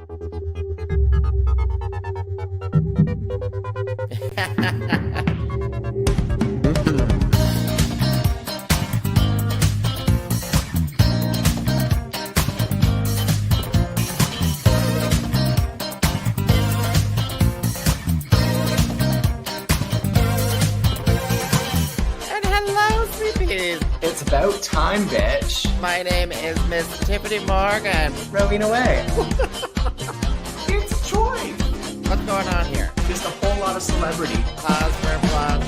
It's about time, bitch. My name is Miss Tyffanie Morgan. Rowena Whey. It's Troy. What's going on here? Just a whole lot of celebrity. Pause for applause.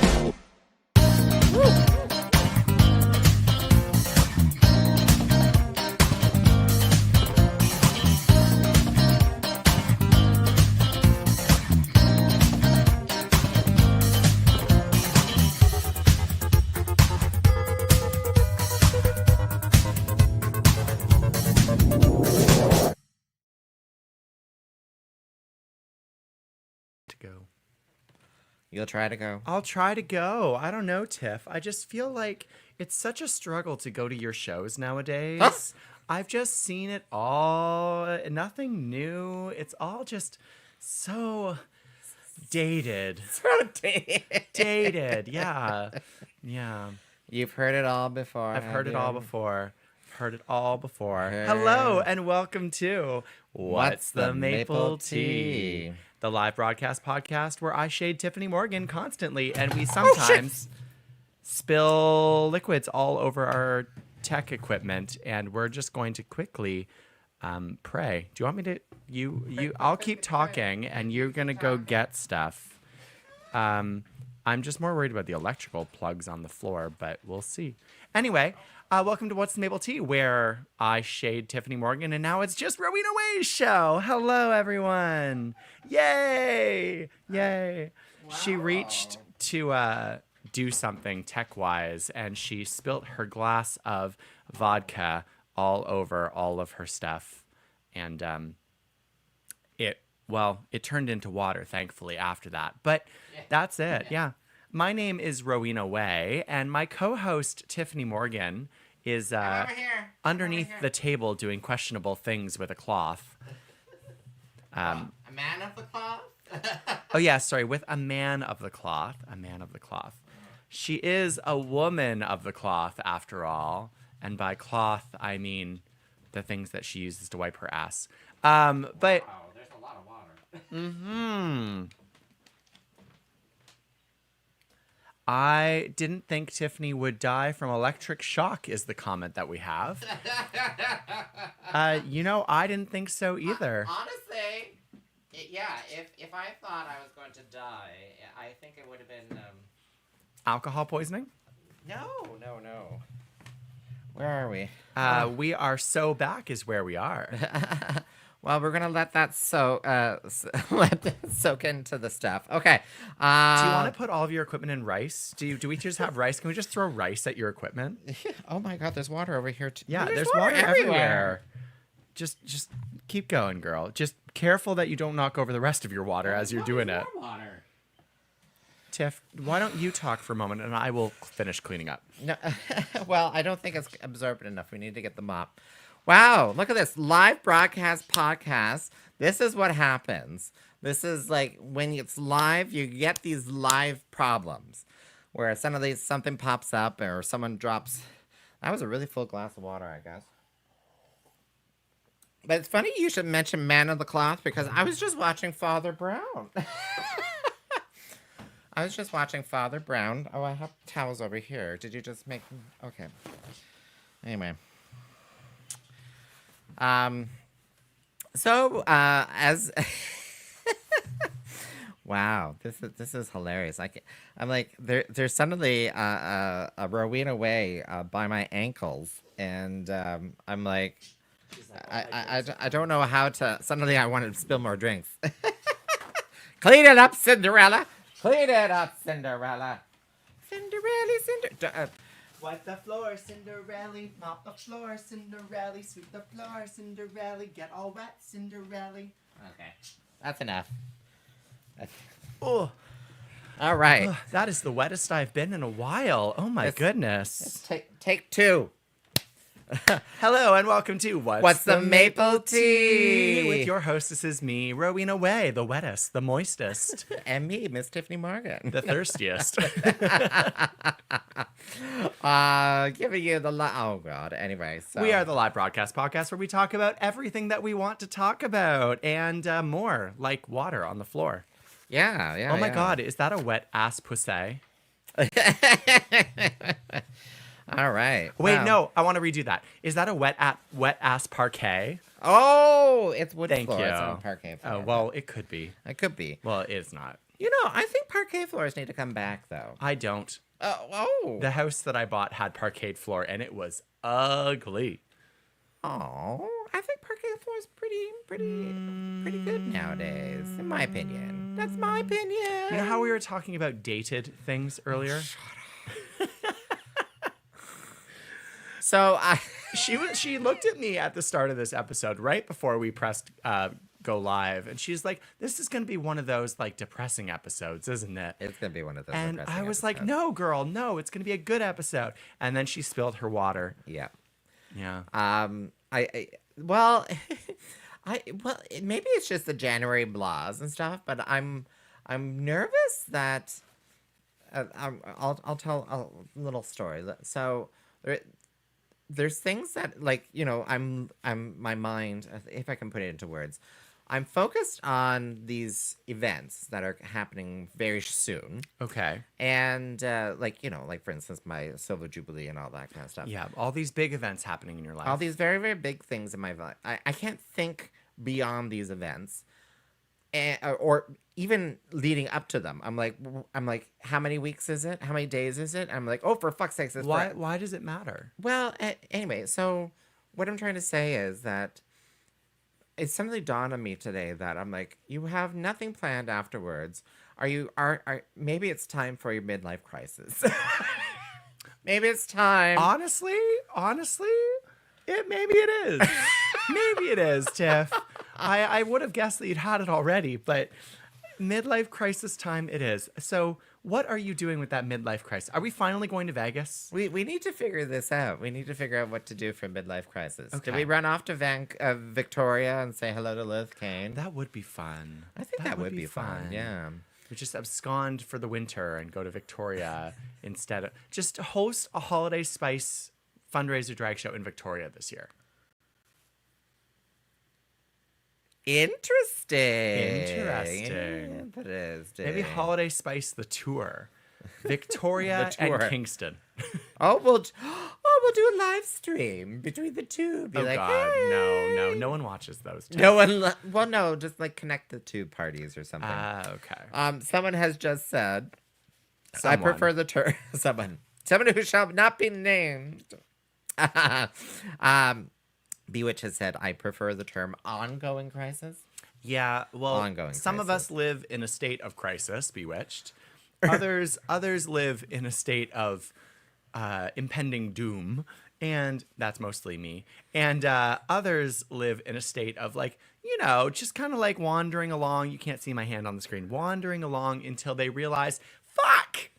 Go. You'll try to go. I'll try to go. I don't know, Tiff. I just feel like it's such a struggle to go to your shows nowadays. Huh? I've just seen it all. Nothing new. It's all just so dated. So dated. Dated. Yeah. Yeah. You've heard it all before. I've heard it all before. Heard it all before. Hey. Hello and welcome to What's the Maple Tea? The live broadcast podcast where I shade Tyffanie Morgan constantly and we sometimes spill liquids all over our tech equipment, and we're just going to quickly pray. Do you want me to I'll keep talking and you're going to go get stuff. I'm just more worried about the electrical plugs on the floor, but we'll see. Anyway, welcome to What's the Maple Tea, where I shade Tyffanie Morgan, and now it's just Rowena Whey's show. Hello, everyone. Yay. Yay. Wow. She reached to do something tech-wise, and she spilt her glass of vodka all over all of her stuff. And it turned into water, thankfully, after that. But that's it, yeah. My name is Rowena Whey, and my co-host, Tyffanie Morgan, is underneath the table doing questionable things with a cloth. A man of the cloth? Oh, yeah, sorry, with a man of the cloth. A man of the cloth. She is a woman of the cloth, after all. And by cloth, I mean the things that she uses to wipe her ass. But wow, there's a lot of water. Mm-hmm. I didn't think Tyffanie would die from electric shock is the comment that we have. I didn't think so either. Honestly, if I thought I was going to die, I think it would have been... Alcohol poisoning? No. Where are we? We are so back is where we are. Well, we're gonna let that soak into the stuff. Okay. Do you want to put all of your equipment in rice? Do we just have rice? Can we just throw rice at your equipment? Oh my God, there's water over here too. Yeah, there's water everywhere. Just keep going, girl. Just careful that you don't knock over the rest of your water as you're doing it. Water. Tiff, why don't you talk for a moment and I will finish cleaning up. No, well, I don't think it's absorbent enough. We need to get the mop. Wow, look at this. Live broadcast podcast. This is what happens. This is like when it's live, you get these live problems where suddenly something pops up or someone drops. That was a really full glass of water, I guess. But it's funny you should mention Man of the Cloth because I was just watching Father Brown. I was just watching Father Brown. Oh, I have towels over here. Did you just make... Okay. Anyway. As wow, this is hilarious. I'm like there's suddenly a Rowena Whey by my ankles, and I'm like I don't know how to. Suddenly I wanted to spill more drinks. Clean it up, Cinderella. Clean it up, Cinderella. Cinderella. Wipe the floor, Cinderella. Mop the floor, Cinderella. Sweep the floor, Cinderella. Get all wet, Cinderella. Okay, that's enough. Oh, all right. Oh, that is the wettest I've been in a while. Oh my goodness. Take two. Hello and welcome to What's the Maple Tea? With your hostesses, me, Rowena Whey, the wettest, the moistest, And me, Miss Tyffanie Morgan. the thirstiest. Giving you the oh god. Anyway, so We are the live broadcast podcast where we talk about everything that we want to talk about and more, like water on the floor. yeah. Oh my god, is that a wet ass pussy? All right. Wait, Wow. no, I want to redo that. Is that a wet ass parquet? Oh, it's wood Thank floor. you. It's not parquet floor. Oh, well, it could be. It could be. Well, it is not. You know, I think parquet floors need to come back, though. I don't. Oh. The house that I bought had parquet floor, and it was ugly. Oh, I think parquet floor is pretty good nowadays, in my opinion. That's my opinion. You know how we were talking about dated things earlier? So She looked at me at the start of this episode, right before we pressed go live, and she's like, "This is going to be one of those like depressing episodes, isn't it?" it's gonna be one of those. And depressing I was like, episodes. "No, girl, no, it's going to be a good episode." And then she spilled her water. Yeah. Yeah. Well, maybe it's just the January blahs and stuff, but I'm nervous that I'll tell a little story. So there's things that, like, you know, I'm my mind, if I can put it into words, I'm focused on these events that are happening very soon. Okay. And like, you know, like for instance, my Silver Jubilee and all that kind of stuff. Yeah, all these big events happening in your life. All these very, very big things in my life. I can't think beyond these events, or even leading up to them. I'm like, how many weeks is it? How many days is it? I'm like, oh, for fuck's sakes! Why does it matter? Well, anyway, so what I'm trying to say is that it suddenly dawned on me today that I'm like, you have nothing planned afterwards. Are maybe it's time for your midlife crisis. Maybe it's time. Honestly, maybe it is. Maybe it is, Tiff. I would have guessed that you'd had it already, but midlife crisis time it is. So what are you doing with that midlife crisis? Are we finally going to Vegas? We need to figure this out. We need to figure out what to do for midlife crisis. Okay. Do we run off to Victoria and say hello to Liz Kane? That would be fun. I think that would be fun. Yeah. We just abscond for the winter and go to Victoria instead of just host a Holiday Spice fundraiser drag show in Victoria this year. Interesting. Interesting. Interesting. Maybe Holiday Spice the tour. Victoria The tour. and Kingston. Oh, we'll do a live stream between the two. Be Oh like, God, hey. no one watches those. Two. No one. Well, no, just like connect the two parties or something. Okay. Someone has just said, Someone. I prefer the term. Someone who shall not be named. Bewitch has said, I prefer the term ongoing crisis. Yeah, well, Ongoing some of crisis. us live in a state of crisis, bewitched. Others live in a state of impending doom, and that's mostly me. And others live in a state of, like, you know, just kind of like wandering along. You can't see my hand on the screen. Wandering along until they realize, fuck!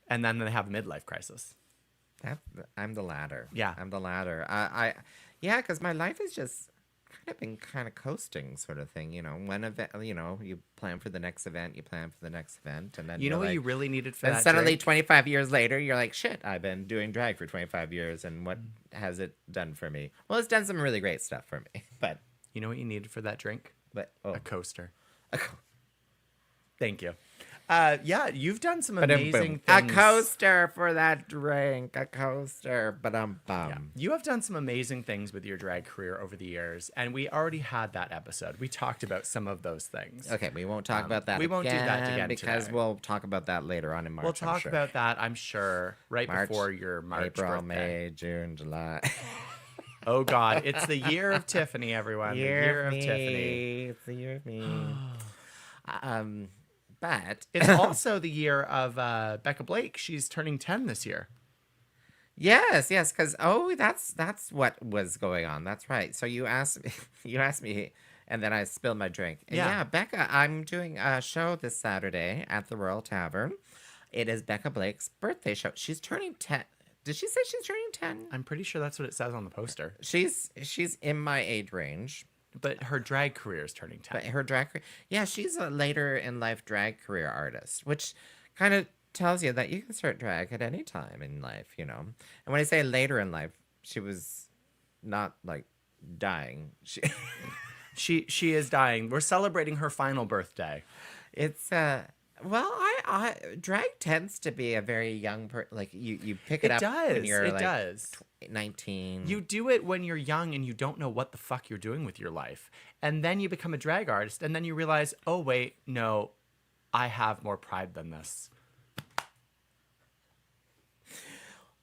And then they have a midlife crisis. I'm the latter. Yeah. I'm the latter. Yeah, because my life has just kind of been kind of coasting sort of thing. You know, one event, you know, you plan for the next event, and then You know you're what like, you really needed for then that suddenly drink? 25 years later, you're like, shit, I've been doing drag for 25 years, and what has it done for me? Well, it's done some really great stuff for me, but You know what you needed for that drink? oh. A coaster. A co- Thank you. Yeah, you've done some amazing A things. coaster for that drink, a coaster, but Yeah. You have done some amazing things with your drag career over the years, and we already had that episode. We talked about some of those things. Okay, we won't talk about that. we won't do that again because today. we'll talk about that later on in March. We'll talk sure. about that, I'm sure, right March, before your March April, birthday. May, June, July. Oh God, it's the year of Tyffanie, everyone. The year of me. Tiffany. It's the year of me. But It's also the year of Becca Blake. She's turning 10 this year. yes, because that's what was going on. That's right. So you asked me, and then I spilled my drink. And Yeah. Becca, I'm doing a show this Saturday at the Royal Tavern. It is Becca Blake's birthday show. She's turning 10. Did she say she's turning 10? I'm pretty sure that's what it says on the poster. She's in my age range. But her drag career is turning 10. But her drag career, yeah, she's a later in life drag career artist, which kind of tells you that you can start drag at any time in life, you know. And when I say later in life, she was not like dying. She is dying. We're celebrating her final birthday. It's well, I drag tends to be a very young like you pick it up when you're It like does. 19. You do it when you're young and you don't know what the fuck you're doing with your life. And then you become a drag artist and then you realize, oh wait, no, I have more pride than this.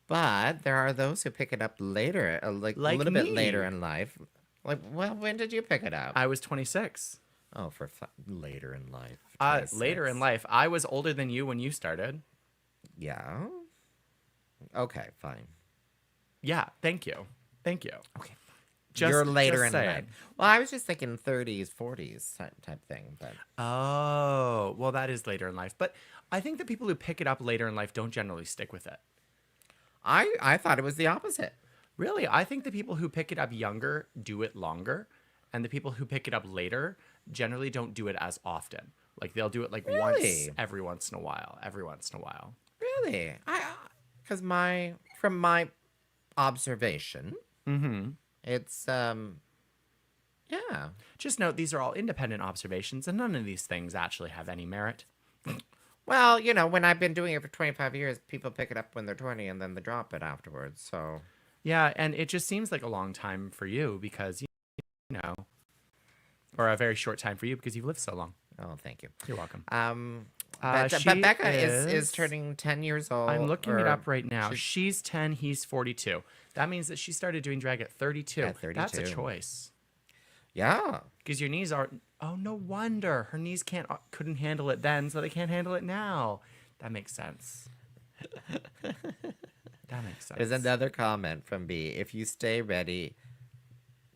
But there are those who pick it up later, like a little bit later in life. Like, well, when did you pick it up? I was 26. Oh, for later in life. Later in life. I was older than you when you started. Yeah. Okay, fine. Yeah, thank you. Thank you. Okay. You're later in saying. life. Well, I was just thinking 30s, 40s type thing. But Oh, well, that is later in life. But I think the people who pick it up later in life don't generally stick with it. I thought it was the opposite. Really, I think the people who pick it up younger do it longer, and the people who pick it up later generally don't do it as often. Like they'll do it like Really? every once in a while. Really? Because from my observation, it's yeah. Just note these are all independent observations, and none of these things actually have any merit. Well, you know, when I've been doing it for 25 years, people pick it up when they're 20 and then they drop it afterwards. So Yeah, and it just seems like a long time for you because you know, or a very short time for you because you've lived so long. oh, thank you. You're welcome. But She Becca is turning 10 years old. I'm looking it or- up right now. She's 10, he's 42. That means that she started doing drag at 32. At 32. That's a choice. Yeah. Because your knees are. Oh, no wonder her knees couldn't handle it then, so they can't handle it now. That makes sense. That makes sense. There's another comment from B. If you stay ready,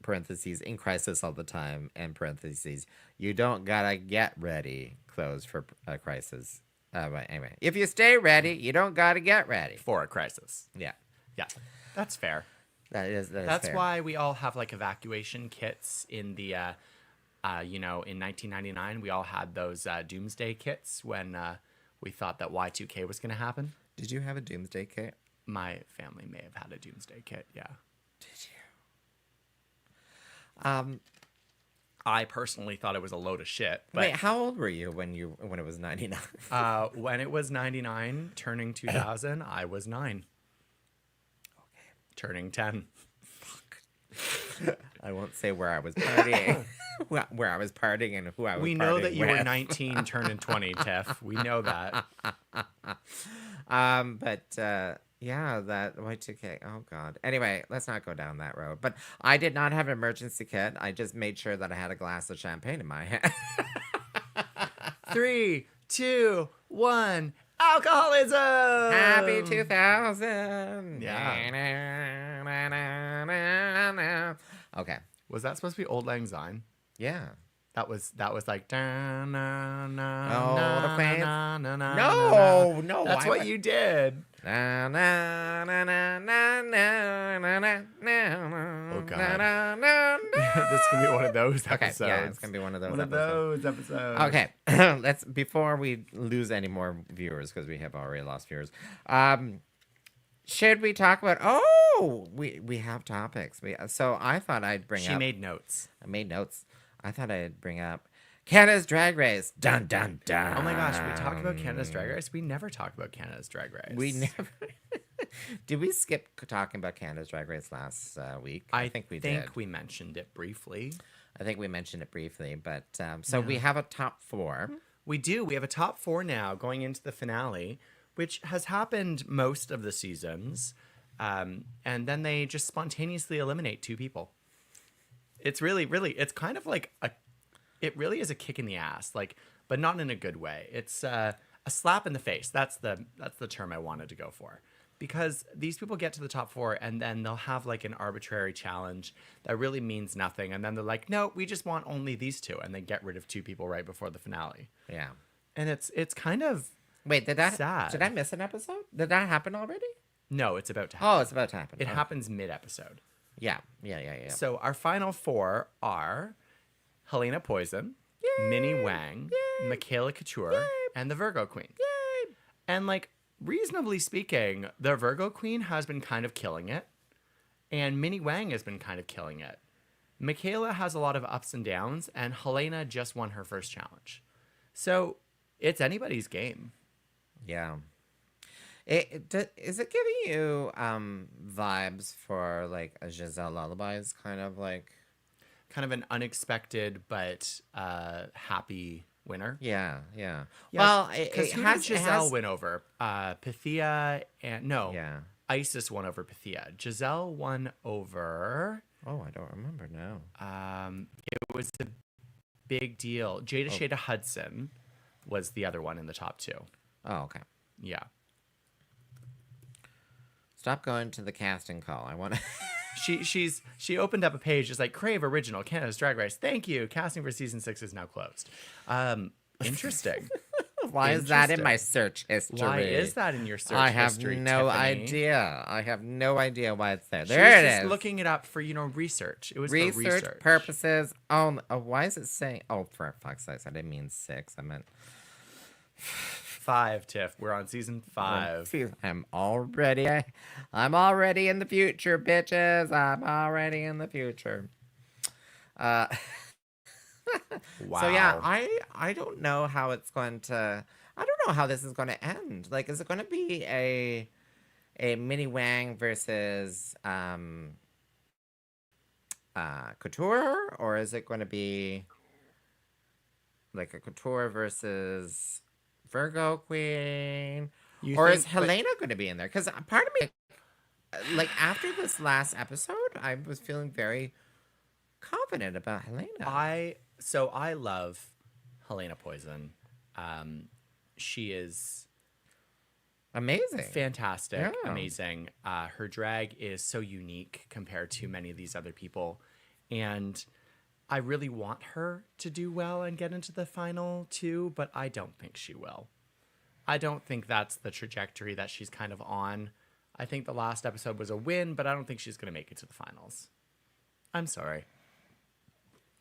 parentheses, in crisis all the time, and parentheses, you don't gotta get ready, close for a crisis. But anyway, if you stay ready, you don't gotta get ready. For a crisis. Yeah. Yeah, that's fair. That's That's fair. why we all have like evacuation kits in the, in 1999, we all had those doomsday kits when we thought that Y2K was going to happen. Did you have a doomsday kit? My family may have had a doomsday kit, yeah. Did you? I personally thought it was a load of shit. But, Wait, how old were you when it was 99? when it was 99, turning 2000, I was 9. Okay. Turning 10. I won't say where I was partying. Where I was partying and who I was We partying know that you were with. 19, turning 20, Tiff. We know that. Yeah, that Y2K. Oh God. Anyway, let's not go down that road. But I did not have an emergency kit. I just made sure that I had a glass of champagne in my hand. 3, 2, 1. Alcoholism! Happy 2000. Yeah. Okay. Was that supposed to be Old Lang Syne? Yeah. That was like da, na, na, Oh, na, the fans. na, na, na, No, na. no. That's what you did. Na, na, na, na, na, na, na, na, na, Oh, God. na, na, na, na. This can be one of those Okay, episodes. yeah, it's gonna be one of those One of episodes. those episodes. Okay, let's before we lose any more viewers because we have already lost viewers. Should we talk about? Oh, we have topics. So I thought I'd bring She up. made notes. I made notes. I thought I'd bring up Canada's Drag Race. Dun dun dun. Oh my gosh, we talked about Canada's Drag Race. We never talk about Canada's Drag Race. We never. Did we skip talking about Canada's Drag Race last week? I think we did. we mentioned it briefly. I think we mentioned it briefly, but so we have a top 4. We do. We have a top 4 now going into the finale, which has happened most of the seasons. And then they just spontaneously eliminate 2 people. It's really, it's kind of like it really is a kick in the ass, like, but not in a good way. It's a slap in the face. That's the term I wanted to go for. Because these people get to the top 4 and then they'll have like an arbitrary challenge that really means nothing. And then they're like, no, we just want only these 2. And they get rid of 2 people right before the finale. Yeah. And it's kind of Wait, did sad. I miss an episode? Did that happen already? No, it's about to happen. Oh, it's about to happen. It Oh. happens mid-episode. Yeah. So our final four are Helena Poison, Minnie Wang, Michaela Couture, and the Virgo Queen. Yay! And like, reasonably speaking, the Virgo Queen has been kind of killing it, and Minnie Wang has been kind of killing it. Michaela has a lot of ups and downs, and Helena just won her first challenge. So it's anybody's game. Yeah. Is it giving you vibes for like a Giselle Lullabies kind of like? Kind of an unexpected but happy winner. Yeah. Yes, Well, because who did Giselle win over? Pythia and no, Yeah. Isis won over Pythia. Giselle won over. Oh, I don't remember now. It was a big deal. Jada Shada Hudson was the other one in the top two. Oh, okay. Yeah. Stop going to the casting call. I want to. She opened up a page. It's like Crave Original Canada's Drag Race. Thank you. Casting for season 6 is now closed. Interesting. Why is that in my search history? Why is that in your search I have history? no Tyffanie? idea. I have no idea why it's there. She There was it just is. looking it up for research. It was for Research purposes. Oh, why is it saying? Oh, for fuck's sake! I didn't mean 6. I meant 5. Tiff, we're on season 5. I'm already in the future, bitches. I'm already in the future. Wow. So yeah, I don't know how it's going to. I don't know how this is going to end. Like, is it going to be a Minnie Wang versus Couture, or is it going to be like a Couture versus Virgo Queen, or is Helena going to be in there? Because part of me, like after this last episode, I was feeling very confident about Helena. I love Helena Poison. She is Amazing. fantastic, Yeah. amazing. Her drag is so unique compared to many of these other people, and I really want her to do well and get into the final 2, but I don't think she will. I don't think that's the trajectory that she's kind of on. I think the last episode was a win, but I don't think she's going to make it to the finals. I'm sorry.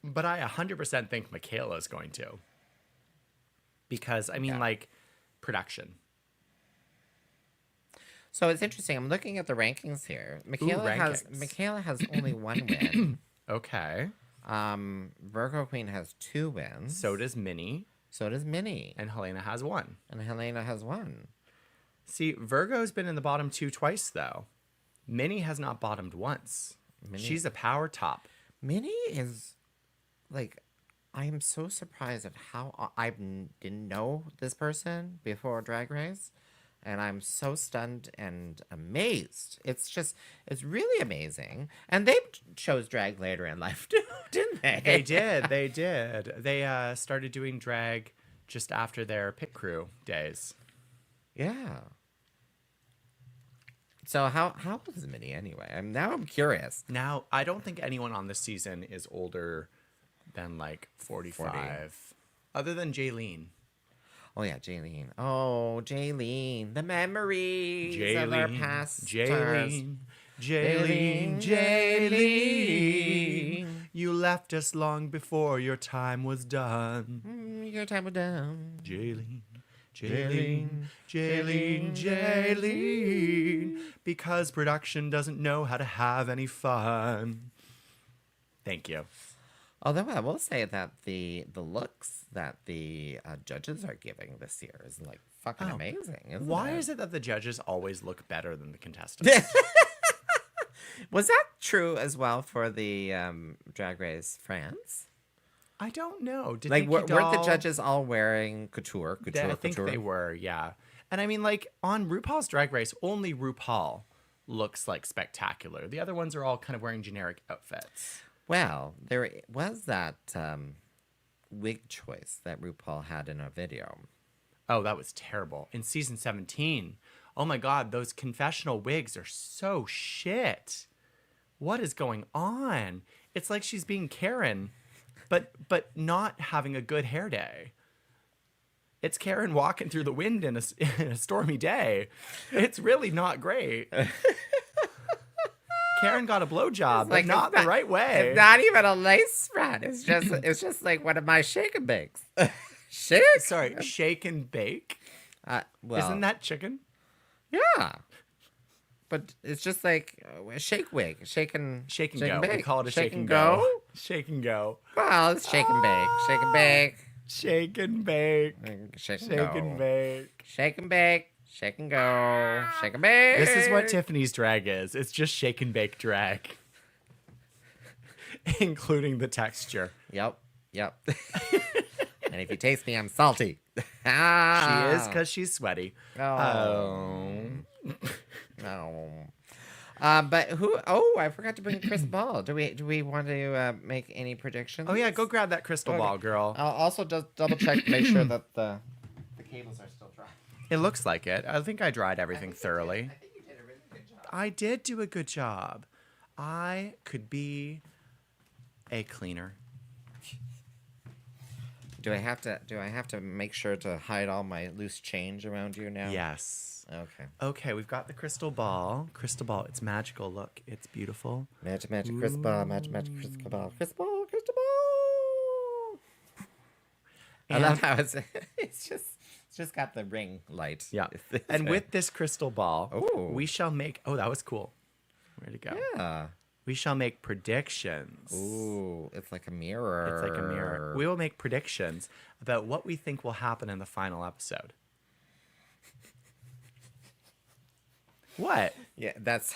But I 100% think Michaela's going to. Because, I mean, like, production. So it's interesting. I'm looking at the rankings here. Michaela has only 1 win. Okay. Virgo Queen has 2 wins. So does Minnie. So does Minnie. And Helena has 1. And Helena has 1. See, Virgo's been in the bottom 2 twice, though. Minnie has not bottomed once. She's a power top. Minnie is, like, I am so surprised at how I didn't know this person before Drag Race. And I'm so stunned and amazed. It's really amazing. And they chose drag later in life too, didn't they? They did. They started doing drag just after their pit crew days. Yeah. So how old is Minnie anyway? I'm curious. Now, I don't think anyone on this season is older than like 45. 40. Other than Jaylene. Oh yeah, Jaylene. Oh, Jaylene. The memories of our past stars. Jaylene. You left us long before your time was done. Your time was done. Jaylene. Because production doesn't know how to have any fun. Thank you. Although I will say that the looks that the judges are giving this year is like fucking amazing. Why is it that the judges always look better than the contestants? Was that true as well for the Drag Race France? I don't know. Did Like, Nikki weren't the Doll- judges all wearing couture? I think they were, yeah. And I mean, like, on RuPaul's Drag Race, only RuPaul looks like spectacular. The other ones are all kind of wearing generic outfits. Well, there was that wig choice that RuPaul had in a video. Oh, that was terrible. In season 17, oh my God, those confessional wigs are so shit. What is going on? It's like she's being Karen, but not having a good hair day. It's Karen walking through the wind in a stormy day. It's really not great. Karen got a blowjob, but not the right way. It's not even a lace spread. It's just like one of my shake and bakes. Shake? Sorry, shake and bake. Well, Isn't that chicken? Yeah. But it's just like a shake wig, shake and go. Bake. We call it a shake and go. Shake and go. Well, it's shake and bake, shake and bake, Shake and bake. shake and Shake go, and bake. shake and bake, shake and go, shake and bake. This is what Tyffany's drag is. It's just shake and bake drag, including the texture. Yep. And if you taste me, I'm salty. She is because she's sweaty. Oh. No. But who? Oh, I forgot to bring Chris Ball. Do we want to make any predictions? Oh yeah, go grab that crystal ball, girl. I'll also just double check to make sure that the cables are still dry. It looks like it. I think I dried everything thoroughly. I think you did a really good job. I did do a good job. I could be a cleaner. Do I have to make sure to hide all my loose change around you now? Yes. Okay. Okay, we've got the crystal ball. Crystal ball, it's magical. Look, it's beautiful. Magic, crystal ball, magic, crystal ball, crystal ball. I love how it's just got the ring light. Yeah. And with this crystal ball, Ooh. we shall make. Oh, that was cool. Where'd it go? Yeah. We shall make predictions. Ooh, it's like a mirror. It's like a mirror. We will make predictions about what we think will happen in the final episode. What? Yeah, this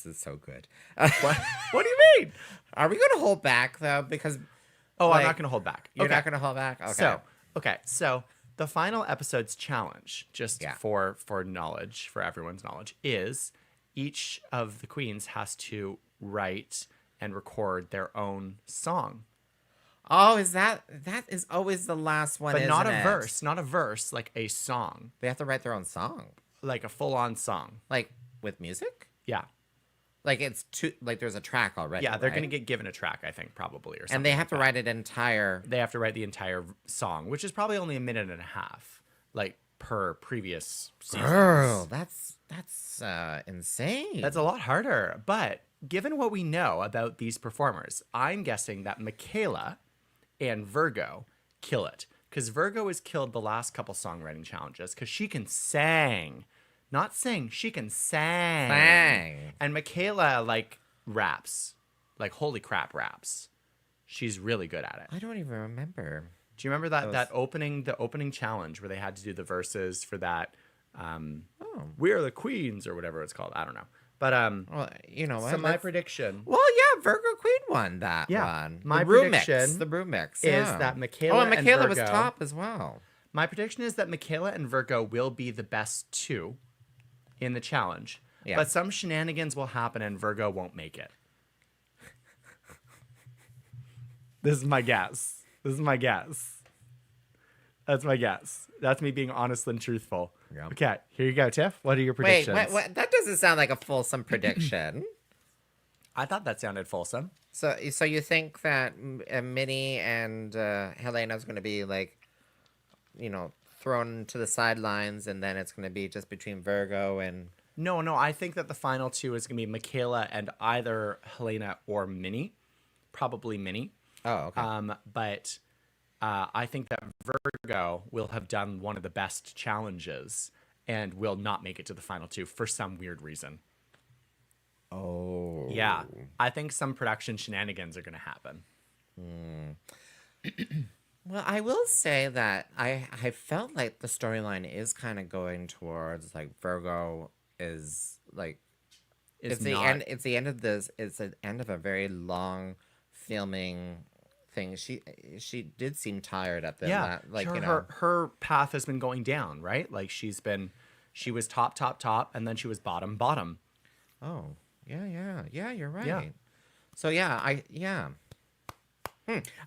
is so good. What do you mean? Are we going to hold back though? Because Oh, like, I'm not going to hold back. You're Okay. not going to hold back. Okay. So the final episode's challenge, just Yeah. for knowledge, for everyone's knowledge, is each of the queens has to write and record their own song, Oh, that is always the last one, but not a isn't it? not a verse, like a song, They have to write their own song, like a full-on song. like with music. Yeah, Like it's like there's a track already. yeah. They're right? gonna get given a track, I think, probably, or something. and they have like to that. write it entire. They have to write the entire song, which is probably only a minute and a half, like per previous season. Girl, that's insane. That's a lot harder. But given what we know about these performers, I'm guessing that Michaela and Virgo kill it. Because Virgo has killed the last couple songwriting challenges because she can sing. Not sing, she can sang. Bang. And Michaela, like, raps. Like, holy crap, raps. She's really good at it. I don't even remember. Do you remember the opening challenge where they had to do the verses for that We Are the Queens or whatever it's called? I don't know. But Well, you know what? so my prediction Well, yeah, Virgo Queen won that one. my the brew prediction mix, the brew mix is yeah. that Michaela Oh, and Michaela was Virgo- top as well. My prediction is that Michaela and Virgo will be the best two in the challenge. Yeah. But some shenanigans will happen and Virgo won't make it. This is my guess. That's my guess. That's me being honest and truthful. Yeah. Okay, here you go, Tiff. What are your predictions? Wait, what? That doesn't sound like a fulsome prediction. I thought that sounded fulsome. So you think that Minnie and Helena's going to be like, you know, thrown to the sidelines, and then it's going to be just between Virgo and. No, I think that the final two is going to be Michaela and either Helena or Minnie. Probably Minnie. Oh, okay. But I think that Virgo will have done one of the best challenges and will not make it to the final two for some weird reason. Oh. Yeah. I think some production shenanigans are going to happen. Well, I will say that I felt like the storyline is kind of going towards like Virgo is like it's the end. It's the end of this. It's the end of a very long filming thing. She did seem tired at the her path has been going down, right? Like she was top, and then she was bottom. Oh yeah, you're right. Yeah. So yeah,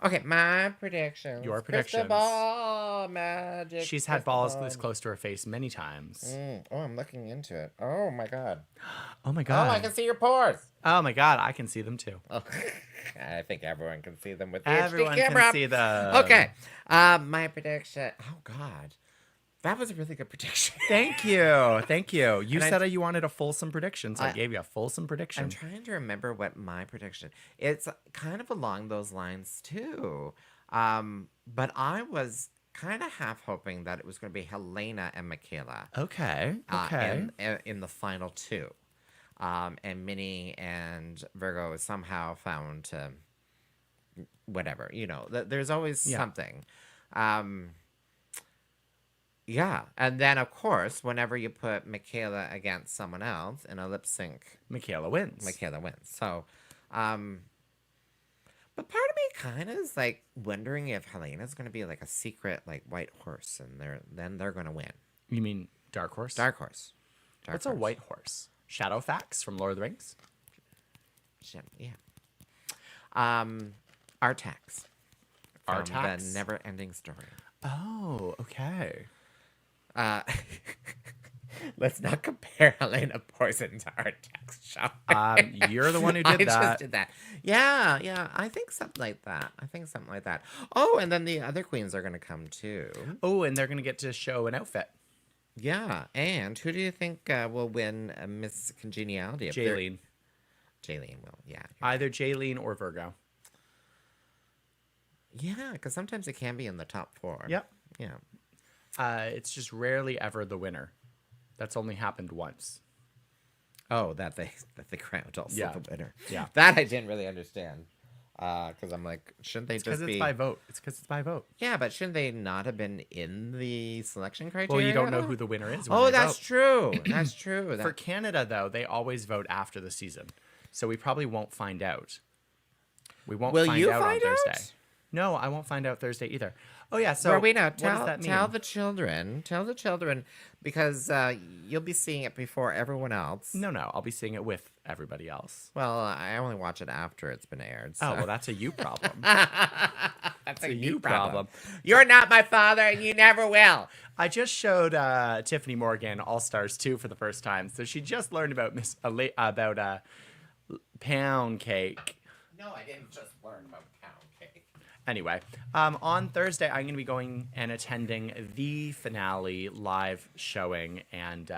Okay, my predictions. Your Crystal predictions. ball magic. She's had crystal balls ball. this close to her face many times. Oh, I'm looking into it. Oh my god. Oh my Oh, god. I can see your pores. Oh my god, I can see them too. Oh, I think everyone can see them with the Everyone HD camera. can see them. Okay. My prediction. Oh god. That was a really good prediction. Thank you. Thank you. You And I- said you wanted a fulsome prediction, so I gave you a fulsome prediction. I'm trying to remember what my prediction. It's kind of along those lines too. But I was kind of half hoping that it was going to be Helena and Michaela. Okay. Okay. In the final two. And Minnie and Virgo is somehow found to whatever, there's always something. Yeah. And then, of course, whenever you put Michaela against someone else in a lip sync, Michaela wins. Michaela wins. So, but part of me kind of is like wondering if Helena's going to be like a secret, like white horse, and they're going to win. You mean Dark Horse? Dark horse. What's a white horse? Shadowfax from Lord of the Rings? Yeah. Artax. From Artax? the Never-Ending Story. Oh, okay. Let's not compare Helena Poison to Artax, shall we? You're the one who did I that. just did that. Yeah. I think something like that. Oh, and then the other queens are going to come too. Oh, and they're going to get to show an outfit. Yeah, and who do you think will win Miss Congeniality? Jaylene. Jaylene will, yeah. Either Jaylene or Virgo. Yeah, because sometimes it can be in the top 4. Yep. Yeah. It's just rarely ever the winner. That's only happened once. Oh, that they crowned also Yeah. the winner. Yeah. That I didn't really understand. Because I'm like, shouldn't they Because just be... it's by vote. It's because it's by vote. Yeah, but shouldn't they not have been in the selection criteria? Well, you don't know who the winner is. When Oh, they that's vote. true. That's true. For Canada, though, they always vote after the season. So we probably won't find out. We won't Will find you out find on out? Thursday. No, I won't find out Thursday either. Oh, yeah. So Rowena, what does that mean? tell the children, because you'll be seeing it before everyone else. No, I'll be seeing it with everybody else. Well, I only watch it after it's been aired. So. Oh, well, that's a you problem. That's a you problem. You're not my father, and you never will. I just showed Tyffanie Morgan All Stars 2 for the first time, so she just learned about pound cake. No, I didn't just learn about pound cake. Anyway, on Thursday, I'm going to be going and attending the finale live showing and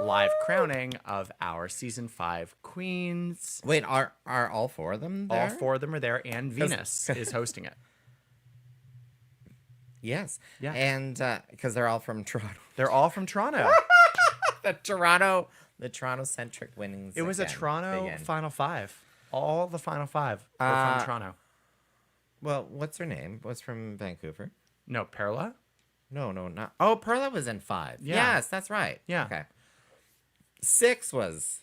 live crowning of our season 5 queens. Wait, are all 4 of them there? All 4 of them are there, and Venus is hosting it. Yes. Yeah. And because they're all from Toronto. They're all from Toronto. the Toronto-centric winnings. It was a again. Toronto Big N. Final 5. All the Final 5 were from Toronto. Well, what's her name? Was from Vancouver. No, Perla? No, not. Oh, Perla was in 5. Yeah. Yes, that's right. Yeah. Okay. 6 was.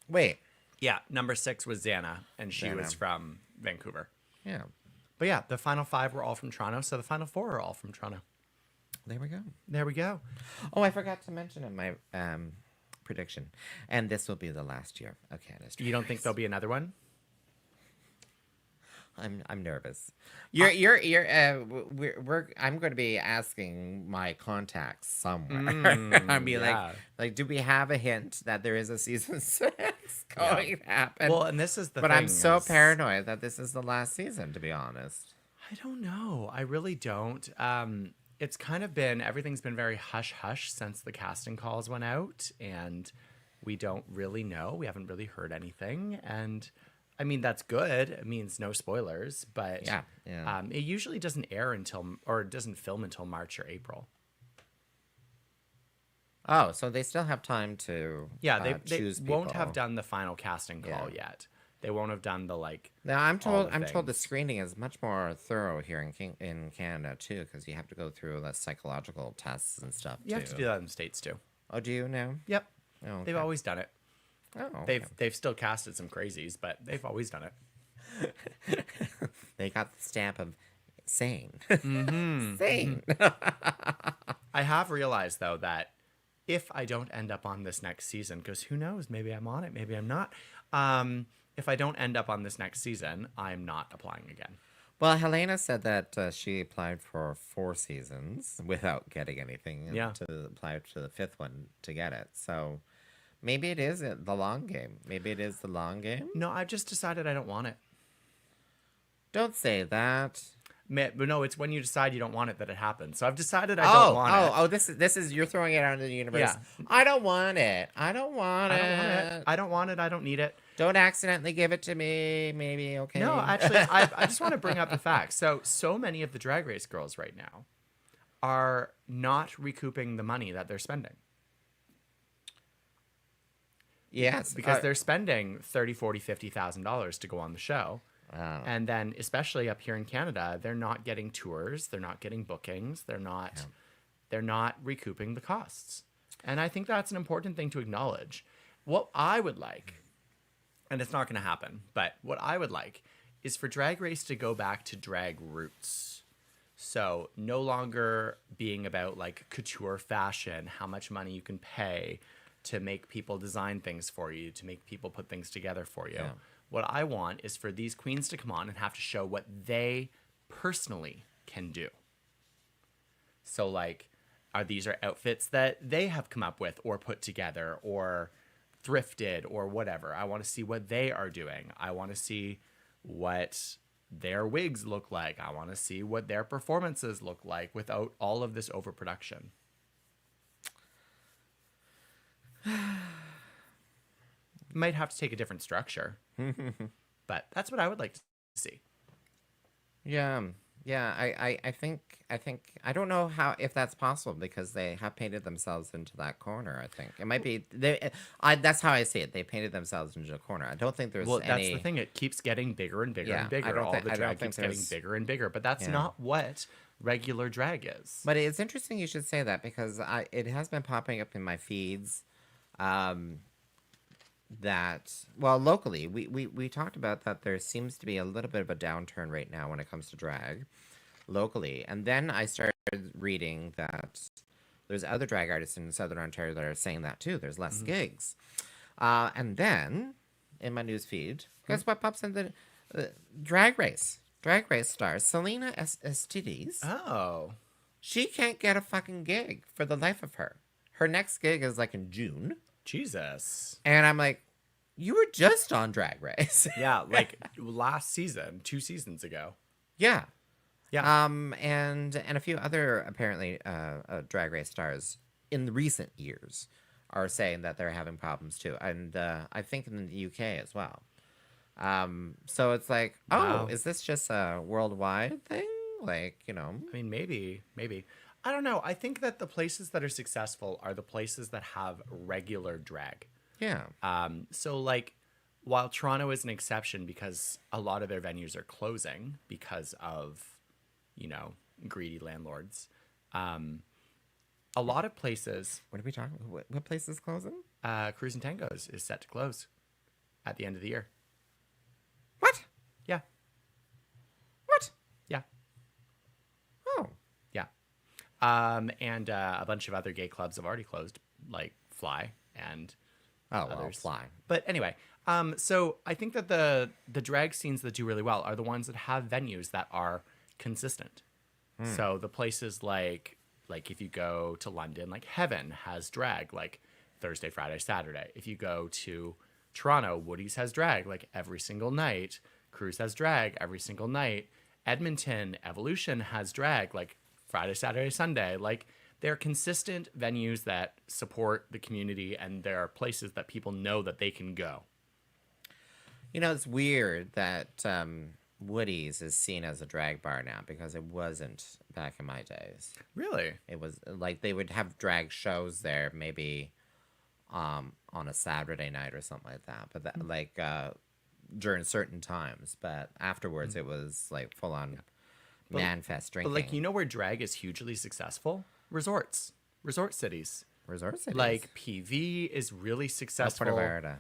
Wait. Yeah, number 6 was Xana, and she Xana. was from Vancouver. Yeah. But yeah, the Final 5 were all from Toronto, so the Final 4 are all from Toronto. There we go. There we go. Oh, I forgot to mention in my prediction, and this will be the last year of Canada's. You don't think there'll be another one? I'm nervous. I'm going to be asking my contacts somewhere. I'll be yeah. like, do we have a hint that there is a season 6 going to happen? Well, and this is the but thing. I'm so is- paranoid that this is the last season, to be honest. I don't know. I really don't. It's kind of been, everything's been very hush-hush since the casting calls went out, and we don't really know. We haven't really heard anything, and I mean, that's good. It means no spoilers, but Yeah. it usually doesn't air until, or it doesn't film until March or April. Oh, so they still have time to Yeah, they choose won't people. have done the final casting call Yeah. yet. They won't have done the Now I'm all told the the screening is much more thorough here in Canada too, because you have to go through the psychological tests and stuff. You have to do that in the States too. Oh, do you now? Yep. Oh, They've okay. always done it. Oh, okay. They've still casted some crazies, but they've always done it. They got the stamp of sane. Mm-hmm. Sane. I have realized though that if I don't end up on this next season, because who knows, maybe I'm on it, maybe I'm not. if I don't end up on this next season, I'm not applying again. Well, Helena said that she applied for 4 seasons without getting anything. And Yeah. to apply to the 5th one to get it. So maybe it is the long game. Maybe it is the long game. No, I've just decided I don't want it. Don't say that. But no, it's when you decide you don't want it that it happens. So I've decided I don't want it. Oh, this is you're throwing it out into the universe. Yeah. I don't want it. I don't want I it. don't want it. I don't want it. I don't need it. Don't accidentally give it to me. Maybe okay. No, actually, I just want to bring up the facts. So many of the Drag Race girls right now are not recouping the money that they're spending. Yes, Because they're spending $30,000, $40,000, $50,000 to go on the show. And then, especially up here in Canada, they're not getting tours, they're not getting bookings, they're not recouping the costs. And I think that's an important thing to acknowledge. What I would like, and it's not going to happen, but what I would like is for Drag Race to go back to drag roots. So no longer being about like couture fashion, how much money you can pay to make people design things for you, to make people put things together for you. Yeah. What I want is for these queens to come on and have to show what they personally can do. So like, these are outfits that they have come up with or put together or thrifted or whatever. I want to see what they are doing. I want to see what their wigs look like. I want to see what their performances look like without all of this overproduction. Might have to take a different structure. But that's what I would like to see. Yeah. I think I don't know if that's possible because they have painted themselves into that corner. I think it might be that's how I see it. They painted themselves into a corner. I don't think there's That's any. the thing. It keeps getting bigger and bigger Yeah, and bigger. I don't All think- the I don't drag think keeps getting there's- bigger and bigger. But that's Yeah. not what regular drag is. But it's interesting you should say that because it has been popping up in my feeds. Locally, we talked about that there seems to be a little bit of a downturn right now when it comes to drag locally. And then I started reading that there's other drag artists in Southern Ontario that are saying that too. There's less gigs. And then in my news feed, guess what pops in the Drag Race star, Selena Estides. Oh. She can't get a fucking gig for the life of her. Her next gig is like in June. Jesus. And I'm like, you were just on Drag Race. Yeah, like last season, 2 seasons ago. Yeah. Yeah. And a few other apparently Drag Race stars in the recent years are saying that they're having problems too. And I think in the UK as well. So it's like, Wow. is this just a worldwide thing? Like, you know. I mean, maybe. I don't know. I think that the places that are successful are the places that have regular drag. Yeah. So like, while Toronto is an exception because a lot of their venues are closing because of, greedy landlords. A lot of places, What are we talking about? What place is closing? Cruise and Tangos is set to close at the end of the year. What? Yeah. What? Yeah. Oh. Yeah. And a bunch of other gay clubs have already closed, like Fly and Oh, well, others. Fly. But anyway, so I think that the drag scenes that do really well are the ones that have venues that are consistent. So the places like if you go to London, like Heaven has drag like Thursday, Friday, Saturday. If you go to Toronto, Woody's has drag like every single night. Cruise has drag every single night. Edmonton, Evolution has drag like Friday, Saturday, Sunday. Like they're consistent venues that support the community and there are places that people know that they can go. It's weird that Woody's is seen as a drag bar now because it wasn't back in my days. Really? It was like they would have drag shows there maybe on a Saturday night or something like that. But that, during certain times. But afterwards it was like full on man-fest drinking. But like, where drag is hugely successful? Resort cities. Resort cities. Like PV is really successful. Puerto Vallarta.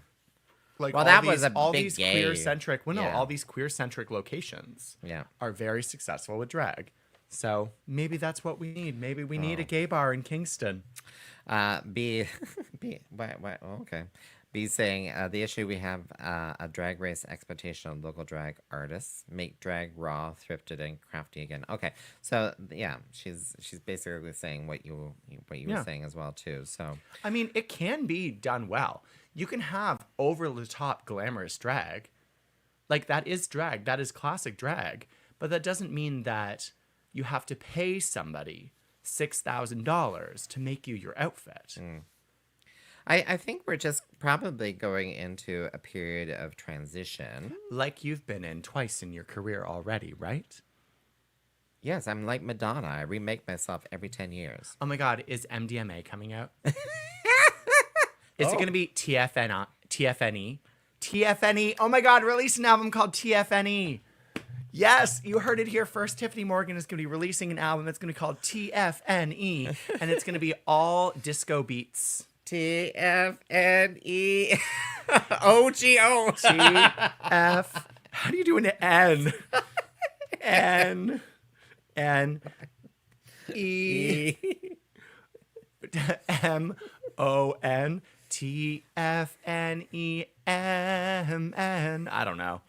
Like Well, all that these, was a all big these gay- queer-centric. Well, no, yeah. all these queer-centric locations Yeah. are very successful with drag. So maybe that's what we need. Maybe we need a gay bar in Kingston. What? Okay. B saying the issue we have a drag race exploitation of local drag artists make drag raw, thrifted, and crafty again. Okay, so yeah, she's basically saying what you were saying as well too. So I mean, it can be done well. You can have over the top glamorous drag, like that is drag, that is classic drag, but that doesn't mean that you have to pay somebody $6,000 to make you your outfit. I think we're just probably going into a period of transition. Like you've been in twice in your career already, right? Yes, I'm like Madonna. I remake myself every 10 years. Oh my God, is MDMA coming out? Is it going to be TFNE? TFNE. Oh my God, release an album called TFNE. Yes, you heard it here first. Tyffanie Morgan is going to be releasing an album that's going to be called TFNE, and it's going to be all disco beats. TFNE. OGO. TF. How do you do an N? N. E. MON. TFNEMN. I don't know.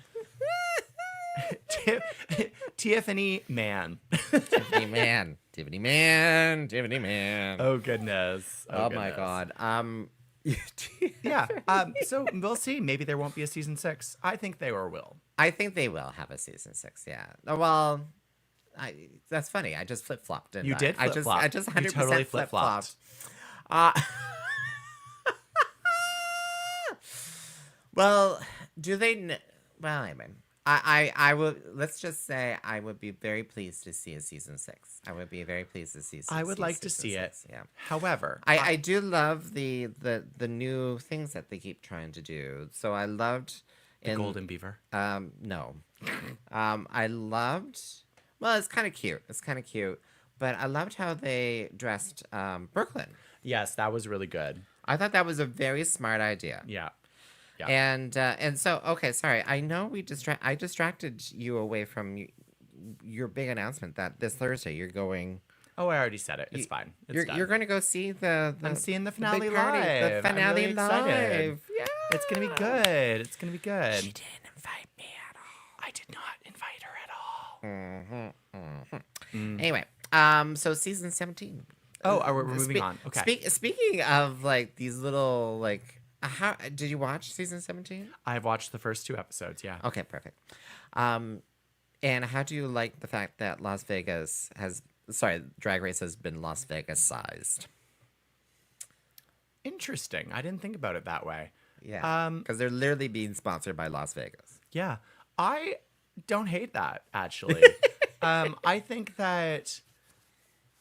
Tiffany Man. Tiffany Man. Tiffany Man. Tiffany Man. Oh goodness. Oh my God. Yeah. So we'll see. Maybe there won't be a season 6. I think they will. I think they will have a season 6. Yeah. Well, that's funny. I just flip flopped. You did flip flop. I just 100% You totally flip flip-flopped. flopped. Well, do they? Well, anyway. I will. Let's just say I would be very pleased to see a season 6. I would be very pleased to see. I would like to see it. Yeah. However, I do love the new things that they keep trying to do. So I loved the Golden Beaver. No, I loved. Well, it's kind of cute. But I loved how they dressed Brooklyn. Yes, that was really good. I thought that was a very smart idea. Yeah. Yeah. And so, okay, sorry. I know I distracted you away from your big announcement that this Thursday you're going. Oh, I already said it. It's fine. It's done. You're going to go see the I'm seeing the finale big party, live. The finale I'm really excited. live. Yeah. It's going to be good. It's going to be good. She didn't invite me at all. I did not invite her at all. Anyway, so season 17. Oh, we're moving on. Okay. Speaking of like these little like. How did you watch season 17? I've watched the first 2 episodes, yeah. Okay, perfect. And how do you like the fact that Drag Race has been Las Vegas sized? Interesting. I didn't think about it that way. Yeah. Because they're literally being sponsored by Las Vegas. Yeah. I don't hate that, actually. I think that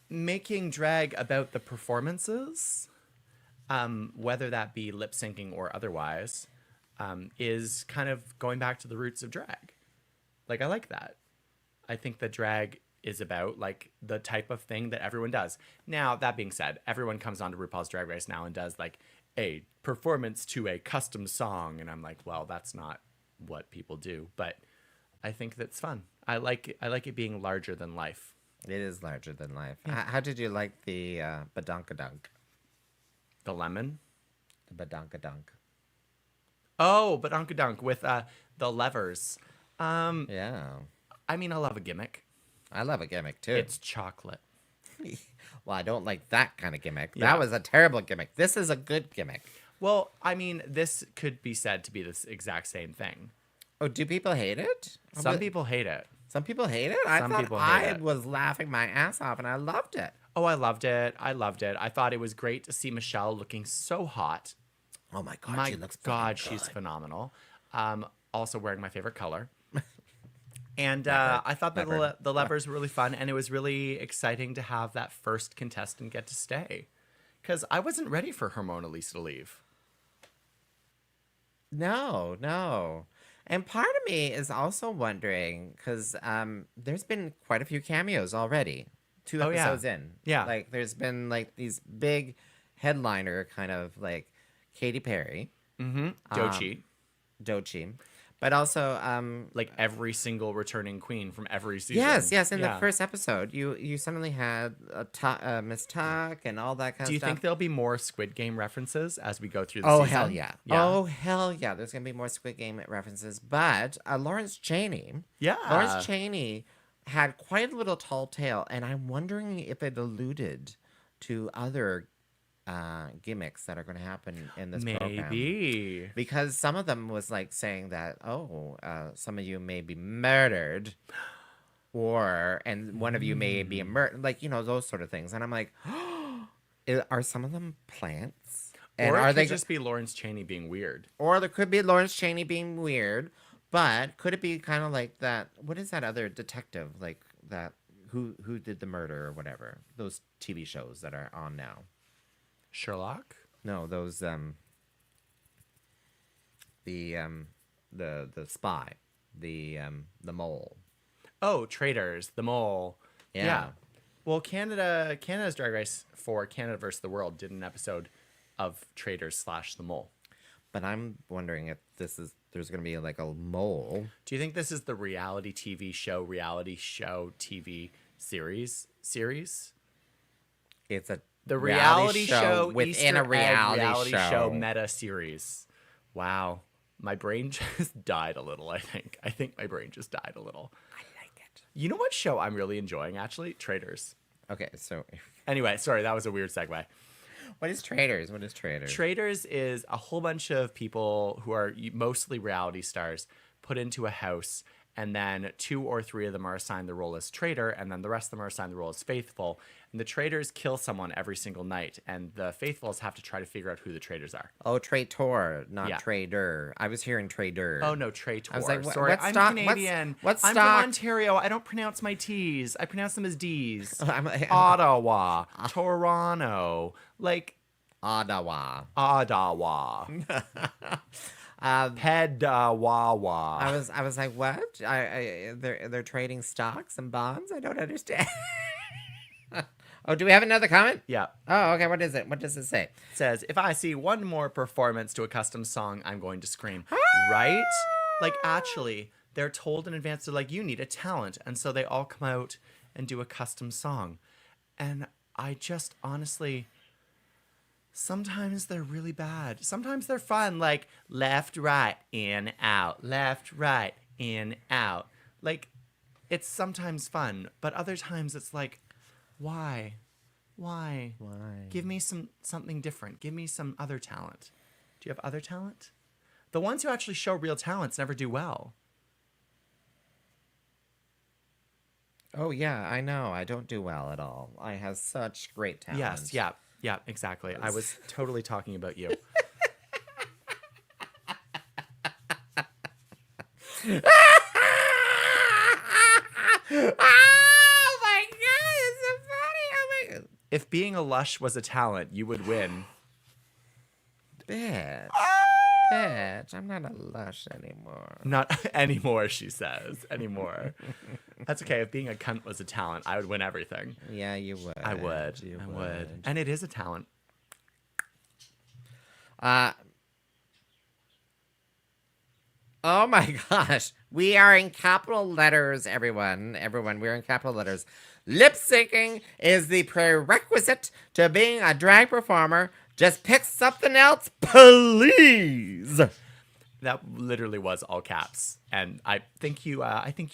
making drag about the performances, whether that be lip syncing or otherwise, is kind of going back to the roots of drag. Like, I like that. I think that drag is about like the type of thing that everyone does. Now, that being said, everyone comes onto RuPaul's Drag Race now and does like a performance to a custom song. And I'm like, well, that's not what people do. But I think that's fun. I like it being larger than life. It is larger than life. Yeah. How did you like the badonkadunk? The lemon? The badonkadunk. Oh, badonkadunk with the levers. Yeah. I mean, I love a gimmick. I love a gimmick, too. It's chocolate. Well, I don't like that kind of gimmick. Yeah. That was a terrible gimmick. This is a good gimmick. Well, I mean, this could be said to be this exact same thing. Oh, do people hate it? Some people hate it. Some people hate it? I was laughing my ass off and I loved it. Oh, I loved it. I thought it was great to see Michelle looking so hot. Oh my God, she looks God, good. She's phenomenal. Also wearing my favorite color. And I thought that the levers were really fun, and it was really exciting to have that first contestant get to stay. Because I wasn't ready for Mona Lisa to leave. No. And part of me is also wondering, because there's been quite a few cameos already. 2 episodes in. Yeah. Like, there's been, like, these big headliner kind of, like, Katy Perry. Mm-hmm. Doechii. Doechii. But also, Like every single returning queen from every season. yes. In the Yeah. first episode, you suddenly had Miss Tuck and all that kind Do of you stuff. think there'll be more Squid Game references as we go through the Oh season? hell yeah! Oh hell yeah! There's gonna be more Squid Game references, but Lawrence Chaney. Yeah. Lawrence Chaney had quite a little tall tale, and I'm wondering if it alluded to other gimmicks that are going to happen in this program. Maybe. Because some of them was like saying that, some of you may be murdered, and one of you may be murdered, like, those sort of things. And I'm like, are some of them plants? And Or are it they could just be Lawrence Chaney being weird. Or there could be Lawrence Chaney being weird, but could it be kind of like that? What is that other detective like that? Who did the murder or whatever? Those TV shows that are on now. Sherlock? No, those the spy, the mole. Oh, Traitors, The Mole. Yeah. Well, Canada's Drag Race for Canada vs. the World did an episode of Traitors / The Mole. But I'm wondering if there's going to be like a mole. Do you think this is the reality show TV series? It's The reality show within Easter a reality show meta series. Wow. My brain just died a little, I think. I think my brain just died a little. I like it. You know what show I'm really enjoying, actually? Traitors. Okay, so Anyway, sorry, that was a weird segue. what is Traitors? What is Traitors? Traitors is a whole bunch of people who are mostly reality stars put into a house, and then 2 or 3 of them are assigned the role as traitor, and then the rest of them are assigned the role as faithful. And the traitors kill someone every single night, and the faithfuls have to try to figure out who the traitors are. Oh, traitor, not Yeah. trader. I was hearing trader. Oh no, traitor. I was like, sorry, what I'm stock- Canadian. what's I'm stock? from Ontario. I don't pronounce my T's. I pronounce them as D's. I'm Ottawa, Toronto, like Ottawa. Ottawa, Pedawawa. I was like, what? They're trading stocks and bonds. I don't understand. Oh, do we have another comment? Yeah. Oh, okay. What is it? What does it say? It says, if I see one more performance to a custom song, I'm going to scream. Right? Like, actually, they're told in advance, they're like, you need a talent. And so they all come out and do a custom song. And I just honestly, sometimes they're really bad. Sometimes they're fun, like left, right, in, out. Left, right, in, out. Like, it's sometimes fun. But other times it's like, why? Why? Give me something different. Give me some other talent. Do you have other talent? The ones who actually show real talents never do well. Oh, yeah, I know. I don't do well at all. I have such great talent. Yes, yeah, exactly. I was totally talking about you. Oh my god, it's so funny. Oh my god. If being a lush was a talent, you would win. Bitch. Bitch, I'm not a lush anymore. Not anymore, she says. Anymore. That's okay. If being a cunt was a talent, I would win everything. Yeah, you would. I would. You I would. And it is a talent. Oh my gosh. We are in capital letters, everyone. Everyone, we're in capital letters. Lip syncing is the prerequisite to being a drag performer. Just pick something else, please. That literally was all caps, and I think you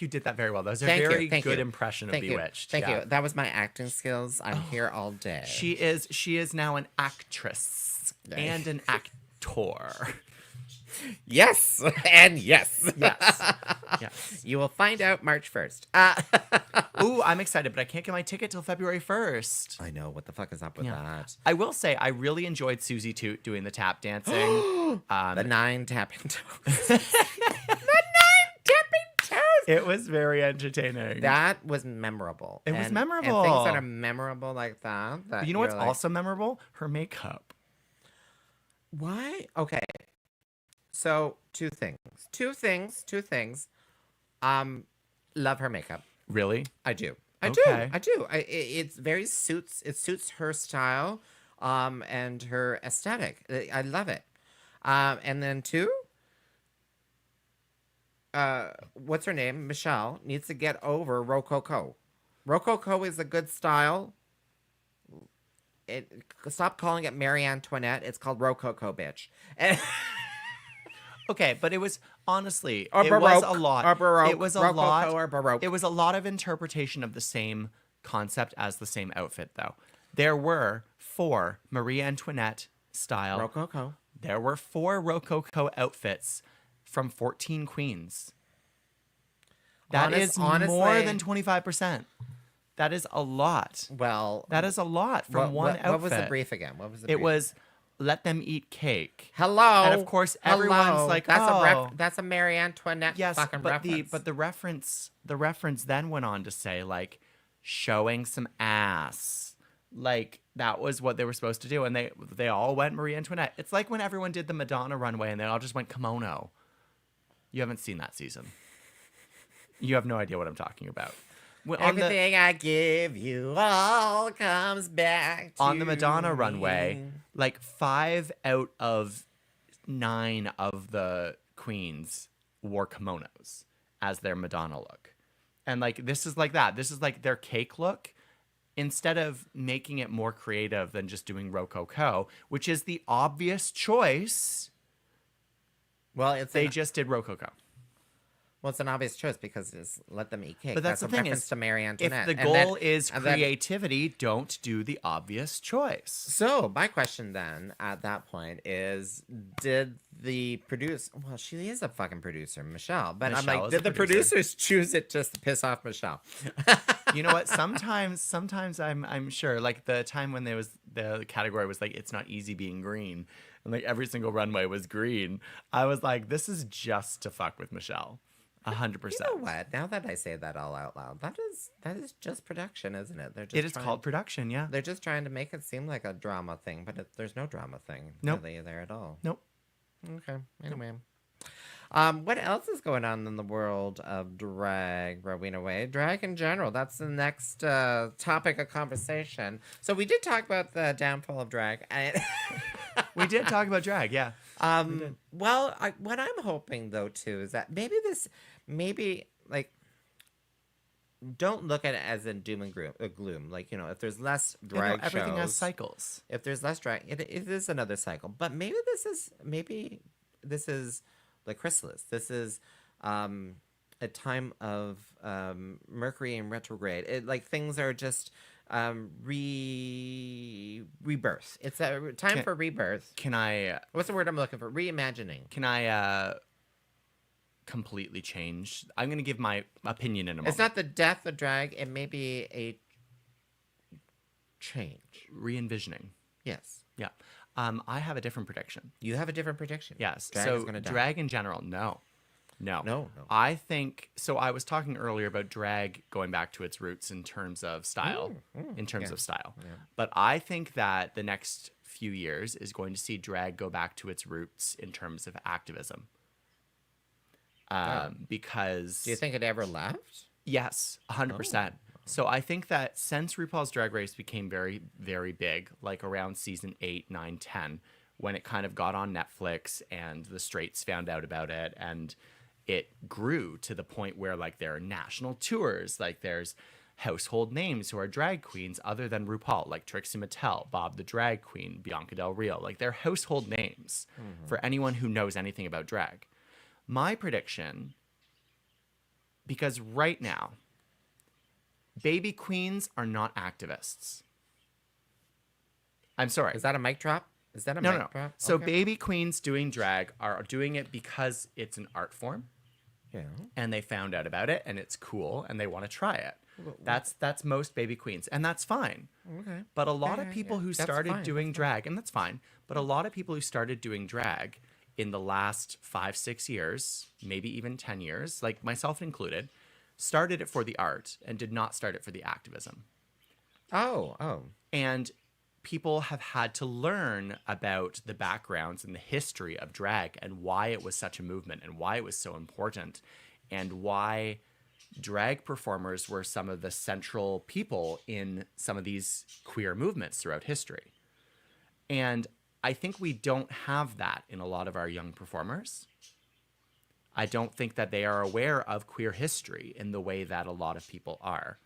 did that very well. That was a Thank you, very thank good you. impression of Thank Bewitched. Thank Yeah. you. That was my acting skills. I'm here all day. She is now an actress and an actor. Yes, and yes. Yes. Yes. You will find out March 1st. Ooh, I'm excited, but I can't get my ticket till February 1st. I know. What the fuck is up with that? I will say I really enjoyed Susie Toot doing the tap dancing. The 9 tapping toes. It was very entertaining. That was memorable. It was And memorable. things that are memorable like that You know what's you're like, also memorable? Her makeup. Why? Okay. So, two things. Love her makeup. Really? I do. Okay. I do. It's very suits. It suits her style, and her aesthetic. I love it. And then 2, what's her name? Michelle needs to get over Rococo. Rococo is a good style. Stop calling it Marie Antoinette. It's called Rococo, bitch. Okay, but it was honestly, Or it Baroque, was a lot. or Baroque, It was a Rococo lot. or Baroque. It was a lot of interpretation of the same concept as the same outfit, though. There were 4 Marie Antoinette style. Rococo. There were 4 Rococo outfits from 14 queens. That is more honestly- than 25%. That is a lot. Well, That is a lot from one outfit. What was the brief again? What was the brief? It was let them eat cake. Hello. And of course, everyone's Hello. like, that's oh. that's a Marie Antoinette Yes, fucking but reference. the reference then went on to say like showing some ass. Like that was what they were supposed to do, and they all went Marie Antoinette. It's like when everyone did the Madonna runway and they all just went kimono. You haven't seen that season. You have no idea what I'm talking about. Everything I give you all comes back to on the Madonna me. runway, like 5 out of 9 of the queens wore kimonos as their Madonna look. And like this is like that. This is like their cake look. Instead of making it more creative than just doing Rococo, which is the obvious choice, Well, they just did Rococo. Well, it's an obvious choice because it's let them eat cake. But that's the a thing reference is, to Marie Antoinette. if the And then- goal is and then- creativity, don't do the obvious choice. So my question then at that point is, did the producer? Well, she is a fucking producer, Michelle. But Michelle I'm like, is did a the producer. producers choose it just to piss off Michelle? You know what? Sometimes I'm sure. Like the time when the category was like, it's not easy being green, and like every single runway was green. I was like, this is just to fuck with Michelle. 100%. You know what? Now that I say that all out loud, that is just production, isn't it? They're just It is called production, yeah. They're just trying to make it seem like a drama thing, but there's no drama thing Nope. really there at all. Nope. Okay. Anyway. What else is going on in the world of drag, Rowena Whey? Drag in general. That's the next topic of conversation. So we did talk about the downfall of drag. We did talk about drag, yeah. Well, what I'm hoping though too is that maybe like, don't look at it as in doom and gloom. Like, you know, if there's less drag Everything has shows, cycles. if there's less drag, it is another cycle. But maybe this is the chrysalis. This is a time of Mercury in retrograde. Like things are just rebirth. It's a time for rebirth. Can I What's the word I'm looking for? Reimagining. completely change? I'm going to give my opinion in a moment. It's not the death of drag. It may be a change. Re-envisioning. Yes. Yeah. I have a different prediction. You have a different prediction. Yes. Drag so is gonna die. drag in general, no. No. I think so. I was talking earlier about drag going back to its roots in terms of style, But I think that the next few years is going to see drag go back to its roots in terms of activism. Because Do you think it ever left? yes, 100%. So I think that since RuPaul's Drag Race became very, very big, like around season 8, 9, 10, when it kind of got on Netflix and the straights found out about it, and it grew to the point where like there are national tours, like there's household names who are drag queens other than RuPaul, like Trixie Mattel, Bob the Drag Queen, Bianca Del Rio, like they're household names for anyone who knows anything about drag. My prediction, because right now, baby queens are not activists. I'm sorry. Is that a mic drop? Is that a No, mic no. drop? So Okay. baby queens doing drag are doing it because it's an art form, Yeah. and they found out about it, and it's cool, and they want to try it. That's most baby queens, and that's fine. Okay. But a lot of yeah, people yeah. who That's started fine, doing drag, and that's fine, but a lot of people who started doing drag in the last 5-6 years, maybe even 10 years, like myself included, started it for the art and did not start it for the activism. Oh. And people have had to learn about the backgrounds and the history of drag and why it was such a movement and why it was so important and why drag performers were some of the central people in some of these queer movements throughout history. And I think we don't have that in a lot of our young performers. I don't think that they are aware of queer history in the way that a lot of people are.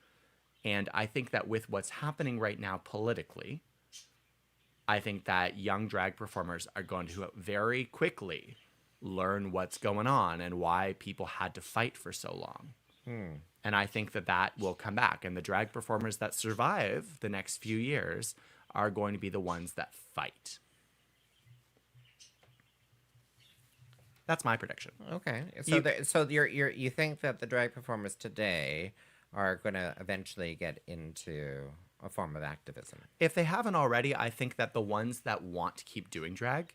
And I think that with what's happening right now politically, I think that young drag performers are going to very quickly learn what's going on and why people had to fight for so long. And I think that that will come back. And the drag performers that survive the next few years are going to be the ones that fight. That's my prediction. Okay. So you think that the drag performers today are going to eventually get into a form of activism? If they haven't already, I think that the ones that want to keep doing drag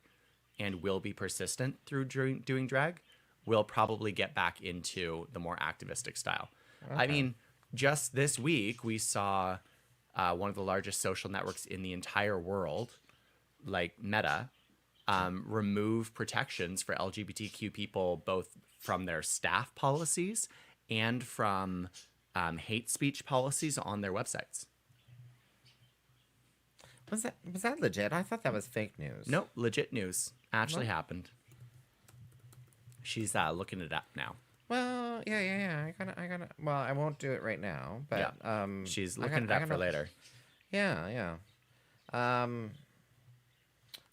and will be persistent through doing drag will probably get back into the more activistic style. Okay. I mean, just this week, we saw one of the largest social networks in the entire world, like Meta, remove protections for LGBTQ people, both from their staff policies and from hate speech policies on their websites. Was that legit? I thought that was fake news. Nope, legit news. Actually happened. She's looking it up now. Well, yeah. I gotta. Well, I won't do it right now, but she's looking it up for later. Yeah.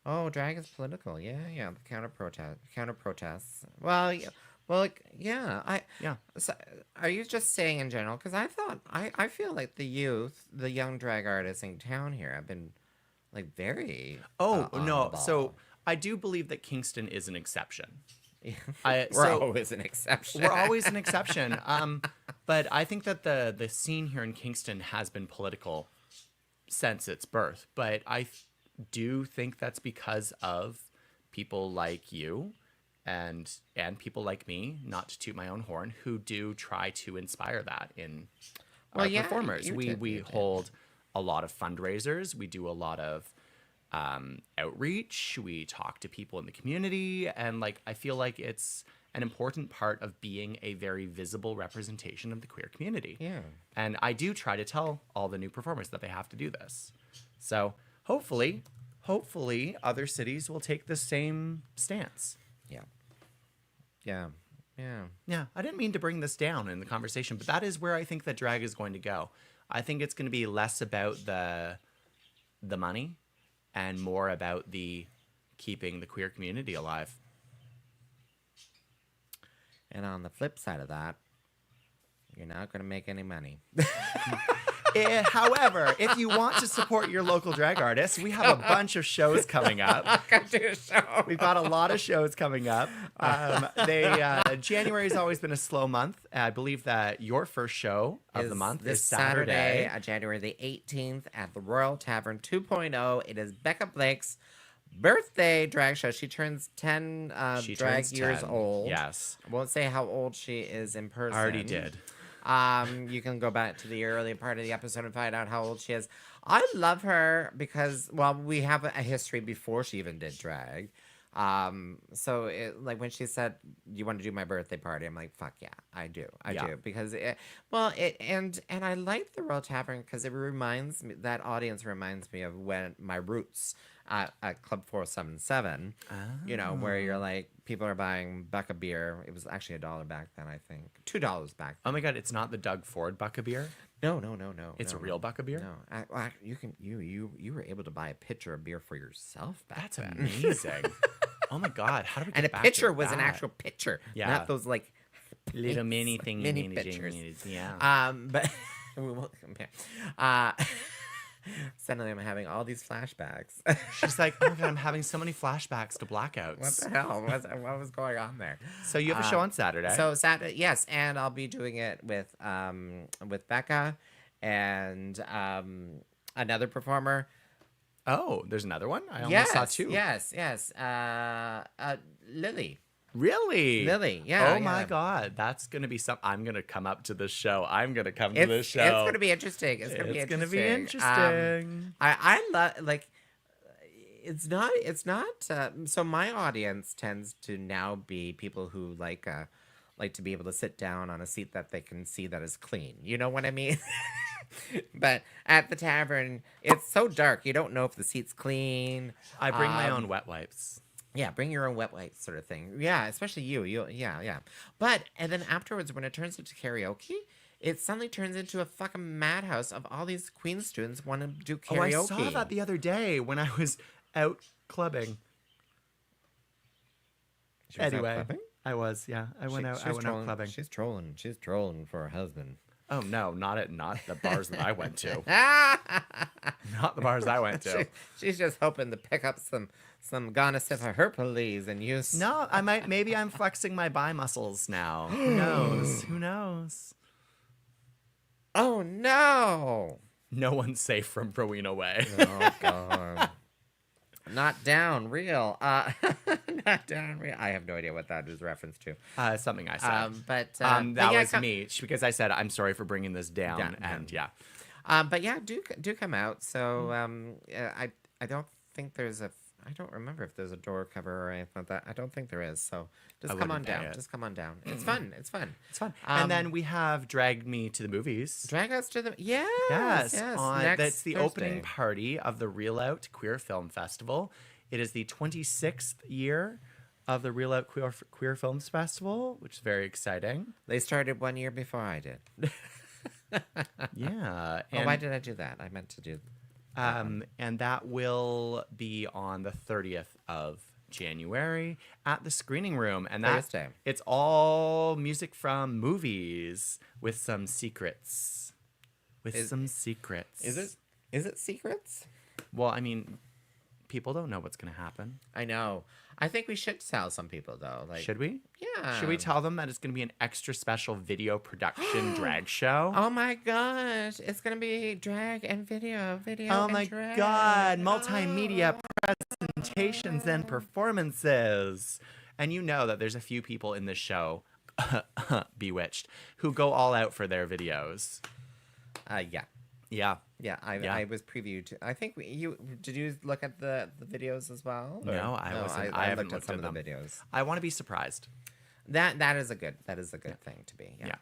Oh, drag is political. Yeah. The counter protests. Well, yeah. So, are you just saying in general? Because I feel like the young drag artists in town here have been like very. Oh on no! the ball. So I do believe that Kingston is an exception. We're always an exception. We're always an exception. But I think that the scene here in Kingston has been political since its birth. But I do think that's because of people like you and people like me, not to toot my own horn, who do try to inspire that in our performers. We hold a lot of fundraisers. We do a lot of outreach. We talk to people in the community, and like I feel like it's an important part of being a very visible representation of the queer community. Yeah. And I do try to tell all the new performers that they have to do this. So hopefully other cities will take the same stance. Yeah. I didn't mean to bring this down in the conversation, but that is where I think that drag is going to go. I think it's going to be less about the money and more about the keeping the queer community alive. And on the flip side of that, you're not going to make any money. However, if you want to support your local drag artists, we have a bunch of shows coming up. We've got a lot of shows coming up. January has always been a slow month. I believe that your first show of the month is Saturday, January the 18th at the Royal Tavern 2.0. It is Becca Blake's birthday drag show. She turns 10 drag years old. Yes. I won't say how old she is in person. I already did. You can go back to the early part of the episode and find out how old she is. I love her because, well, we have a history before she even did drag. So like when she said, "You want to do my birthday party?" I'm like, "Fuck yeah, I do, I do." Because and I like the Royal Tavern because it reminds me, that audience reminds me of when my roots at Club 477. You know, where you're like, people are buying buck of beer. It was actually $1 back then, I think. $2 back then. Oh my God, it's not the Doug Ford buck of beer? No. It's a real buck of beer? No. You were able to buy a pitcher of beer for yourself back then. That's amazing. Oh my God, how do we get and a back pitcher to was that? an actual pitcher, Yeah. not those like Little mini thing, mini pitchers. Yeah. But we won't compare. Suddenly I'm having all these flashbacks. She's like, oh my God, I'm having so many flashbacks to blackouts. What the hell? What was going on there? So you have a show on Saturday. So Saturday, yes, and I'll be doing it with Becca and another performer. Oh, there's another one? I almost saw two. Yes. Lily. Really? Lily, yeah. Oh my God, that's gonna be some. I'm gonna come up to this show. I'm gonna come to this show. It's gonna be interesting. It's gonna be interesting. I love like. It's not. So my audience tends to now be people who like to be able to sit down on a seat that they can see that is clean. You know what I mean? But at the tavern, it's so dark. You don't know if the seat's clean. I bring my own wet wipes. Yeah, bring your own wet wipes sort of thing. Yeah, especially you. Yeah. But and then afterwards, when it turns into karaoke, it suddenly turns into a fucking madhouse of all these Queen students want to do karaoke. Oh, I saw that the other day when I was out clubbing. She was out Anyway, clubbing? I was, yeah. I went out clubbing. She's trolling. She's trolling for her husband. Oh no, not the bars that I went to. Not the bars I went to. She's just hoping to pick up some gonosipha Hercules and use. No, maybe I'm flexing my bi muscles now. Who knows? Who knows? Oh no! No one's safe from Rowena Whey. Oh god. Not down real. Not down real. I have no idea what that is reference to. Something I said. But that was me because I said I'm sorry for bringing this down, Down. yeah. But yeah, do come out. So I don't think there's a. I don't remember if there's a door cover or anything like that. I don't think there is. So just come on down. Just come on down. It's fun. It's fun. It's fun. And then we have Drag Me to the Movies. Drag us to the yes. That's the Thursday. opening party of the Reel Out Queer Film Festival. It is the 26th year of the Reel Out Queer Films Festival, which is very exciting. They started 1 year before I did. Yeah. Why did I do that? I meant to do. And that will be on the 30th of January at the Screening Room. And Thursday. It's all music from movies with some secrets. Some secrets. Is it secrets? Well, I mean, people don't know what's going to happen. I know. I think we should tell some people though. Like, Should we? Yeah. Should we tell them that it's going to be an extra special video production drag show? Oh my gosh! It's gonna be drag and video. Oh and my drag. God, multimedia presentations and performances. And you know that there's a few people in this show, Bewitched, who go all out for their videos. Yeah. Yeah. I was previewed. I think did you look at the videos as well? Or- No, I wasn't. I haven't looked some at of the them. videos. I want to be surprised. That is a good thing to be. Yeah.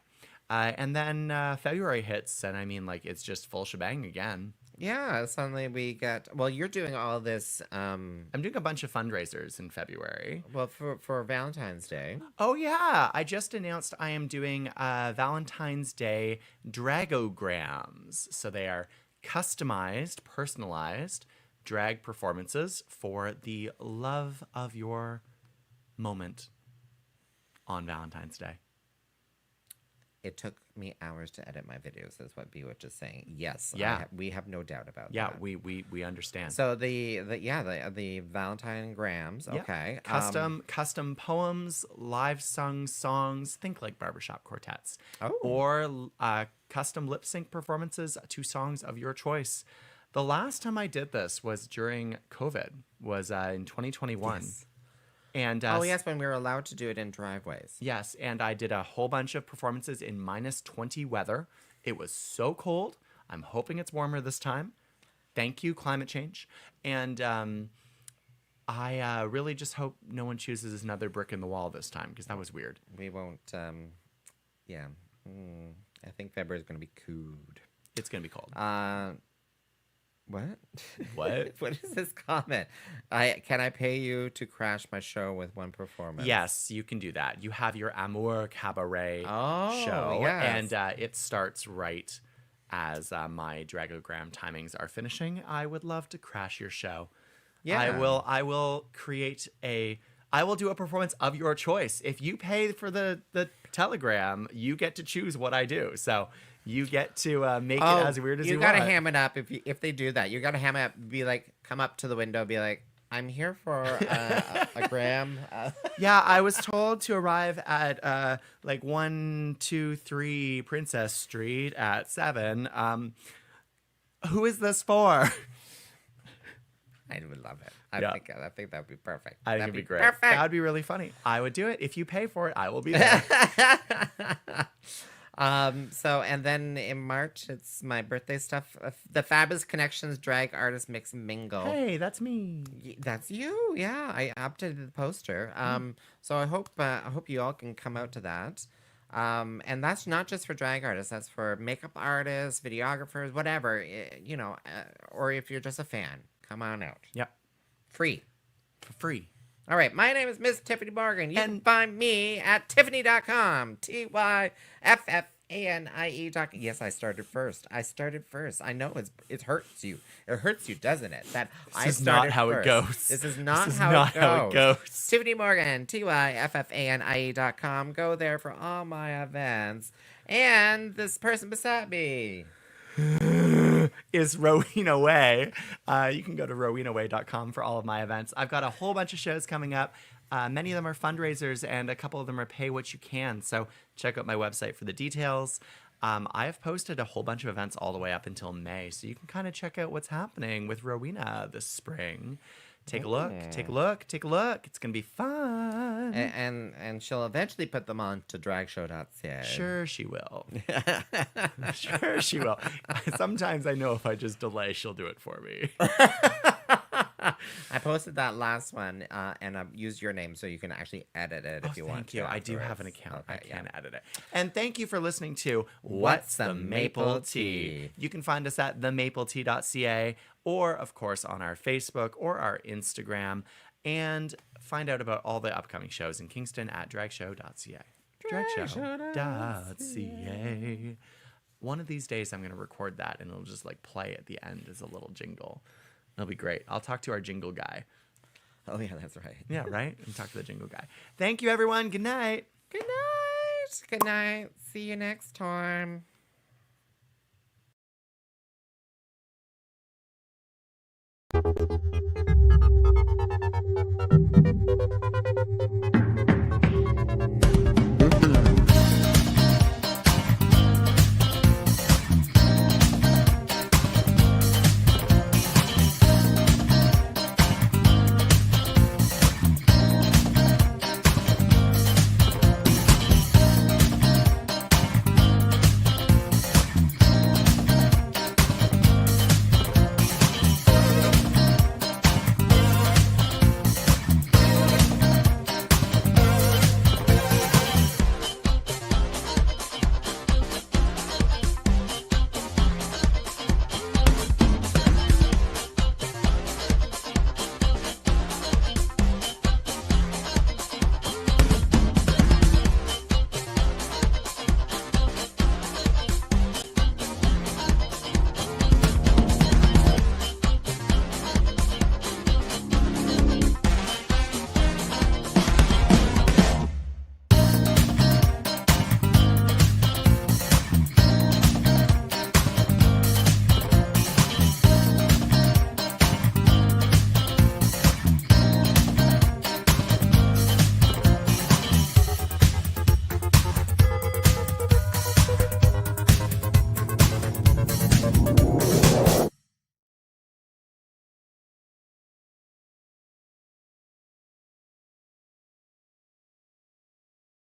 And then February hits, and I mean, like, it's just full shebang again. Yeah. Suddenly we get. Well, you're doing all this. I'm doing a bunch of fundraisers in February. Well, for Valentine's Day. Oh, yeah. I just announced I am doing Valentine's Day dragograms. So they are customized, personalized drag performances for the love of your moment on Valentine's Day. It took me hours to edit my videos. Is what Bewitch is saying. Yes. Yeah. We have no doubt about Yeah, that. we understand. So the Valentine grams. Yeah. Okay. Custom poems, live sung songs, think like barbershop quartets. Oh. Or custom lip sync performances to songs of your choice. The last time I did this was during COVID, was in 2021. Yes. And yes, when we were allowed to do it in driveways. yes, and I did a whole bunch of performances in -20 weather. It was so cold. I'm hoping it's warmer this time. Thank you, climate change. And I really just hope no one chooses another brick in the wall this time, because that was weird. We won't. Yeah. I think February is going to be cooed. It's going to be cold. What? What? What is this comment? Can I pay you to crash my show with one performance? Yes, you can do that. You have your Amour Cabaret show, yes. and it starts right as my dragogram timings are finishing. I would love to crash your show. Yeah. I will I will do a performance of your choice. If you pay for the telegram, you get to choose what I do. So you get to make it as weird as you want. You gotta ham it up if they do that. You gotta ham it up. Be like, come up to the window. Be like, I'm here for a gram. Yeah, I was told to arrive at like 123 Princess Street at 7. Who is this for? I would love it. I think that would be perfect. I think That'd it'd be great. Perfect. That would be really funny. I would do it. If you pay for it, I will be there. So, and then in March, it's my birthday stuff. The Fabulous Connections Drag Artist Mix Mingle. Hey, that's me. That's you. Yeah, I updated the poster. So I hope you all can come out to that. And that's not just for drag artists. That's for makeup artists, videographers, whatever. Or if you're just a fan, come on out. Yep. Free. For free. All right, my name is Miss Tiffany Morgan. You can And- find me at Tyffanie.com. Tyffanie.com. Yes, I started first. I know it hurts you. It hurts you, doesn't it? That I This is started not how it first. goes. This is not This is how not it how it goes. goes. Tiffany Morgan, Tyffanie.com. Go there for all my events. And this person beside me. Is Rowena Whey. You can go to rowenaway.com for all of my events. I've got a whole bunch of shows coming up. Many of them are fundraisers, and a couple of them are pay what you can. So check out my website for the details. I have posted a whole bunch of events all the way up until May, so you can kind of check out what's happening with Rowena this spring. Take a look. It's gonna be fun. And she'll eventually put them on to dragshow.ca. Sure she will. Sure she will. Sometimes I know if I just delay, she'll do it for me. I posted that last one, and I used your name so you can actually edit it if you want. Thank you. to I do have afterwards. an account. I Okay, can edit it. And thank you for listening to What's the Maple Tea? You can find us at themapletea.ca or, of course, on our Facebook or our Instagram. And find out about all the upcoming shows in Kingston at dragshow.ca. Dragshow.ca. One of these days, I'm going to record that, and it'll just like play at the end as a little jingle. It'll be great. I'll talk to our jingle guy. Oh, yeah, that's right. Yeah, right? And talk to the jingle guy. Thank you, everyone. Good night. Good night. Good night. See you next time.